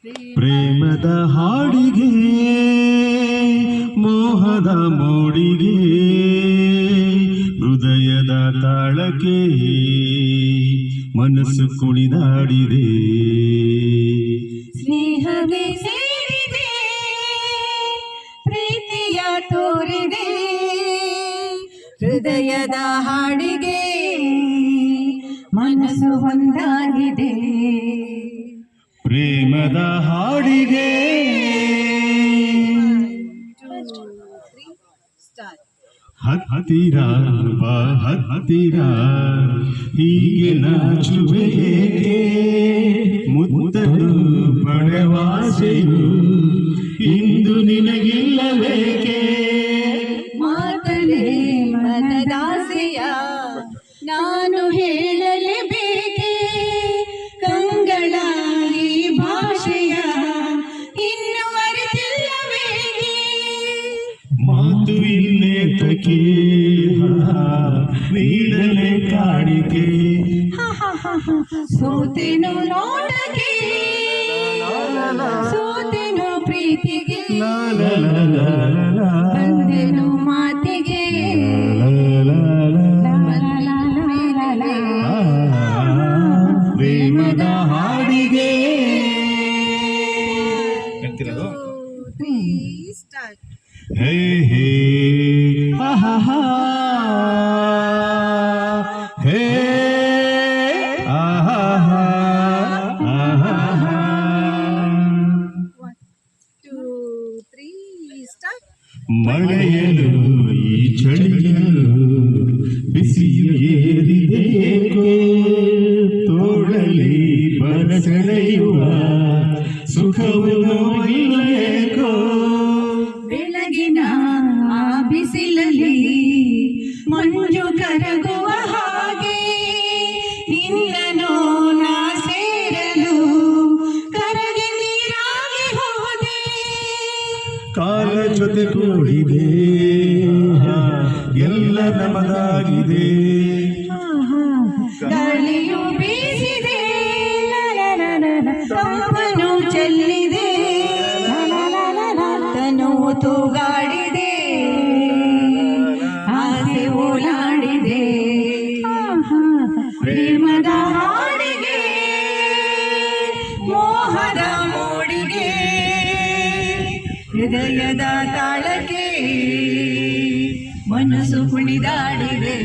ಪ್ರೇಮದ ಹಾಡಿಗೆ ಮೋಹದ ಮೋಡಿಗೆ ಹೃದಯದ ತಾಳಕ್ಕೆ ಮನಸ್ಸು ಕುಣಿದಾಡಿದೆ. ಸ್ನೇಹವೇ ಸೇರಿದೆ, ಪ್ರೀತಿಯ ತೋರಿದೆ, ಹೃದಯದ ಹಾಡಿಗೆ ಮನಸ್ಸು ಒಂದಾಗಿದೆ. ಪ್ರೇಮದ ಹಾಡಿಗೆ ಹತ್ತಿರ ಬಾ ಹತ್ತಿರ ಹೀಗೆ ನಾಚುವೆಗೆ ಮುತ್ತಲು ಪಡೆವಾಸೆಯು ಇಂದು ನಿನಗಿಲ್ಲಬೇಕೆ. ಮಾತಲೇ ಮನದಾಸೆಯ ನಾನು ಹೇಳಲೇಬೇಕೆ, ಕಂಗಳ ಈ ಭಾಷೆಯ ಇನ್ನು ಅರಿತಿಲ್ಲಬೇಕೆ. ಮಾತು ಇನ್ನೇತಕ್ಕೆ ನೀಡಲೇ ಕಾಣಿಕೆ, ಸೋತೆನು ನೋಟಕ್ಕೆ, ಸೋತೆನು ಪ್ರೀತಿಗೆ, ಬಂದೆನು ಮಾತಿಗೆ. ಪ್ರೇಮದ ಹಾಡಿಗೆ ಹೇ ಹೇ ಆಹಾ ಹೇ ಆಹಾ ಆಹಾ. ಮಳೆಯಲು ಈ ಚಳಿಯಲು ಬಿಸಿಲು ಏರಿದೇಕೋ, ತೋಳಲಿ ಬರಸೆಳೆಯುವ ಸುಖವು ನೋಯಿಲೇಕೋ. ಬೆಳಗಿನ ಆ ಬಿಸಿಲಲ್ಲಿ ಮಂಜು ಕರಗುವ ಹಾಗೆ ನಿನ್ನನು ನಾ ಸೇರಲು ಕರಗಿ ನೀರಾಗಿ ಹೋದೆ. ಕಾಲ ಜೊತೆ ಕೂಡಿದೆ ಎಲ್ಲ ನಮದಾಗಿದೆ. ಗಾಳಿಯು ಬೀಸಿದೆ, ತಂಪನು ಚೆಲ್ಲಿದೆ, ತನು ತೂಗಾಡಿದೆ, ಆಸೆ ಓಲಾಡಿದೆ. ಪ್ರೇಮದ ಹಾಡಿಗೆ ಮೋಹದ ಮೋಡಿಗೆ ಹೃದಯದ ತಾಳಕ್ಕೆ ಮನಸ್ಸು ಕುಣಿದಾಡಿದೆ.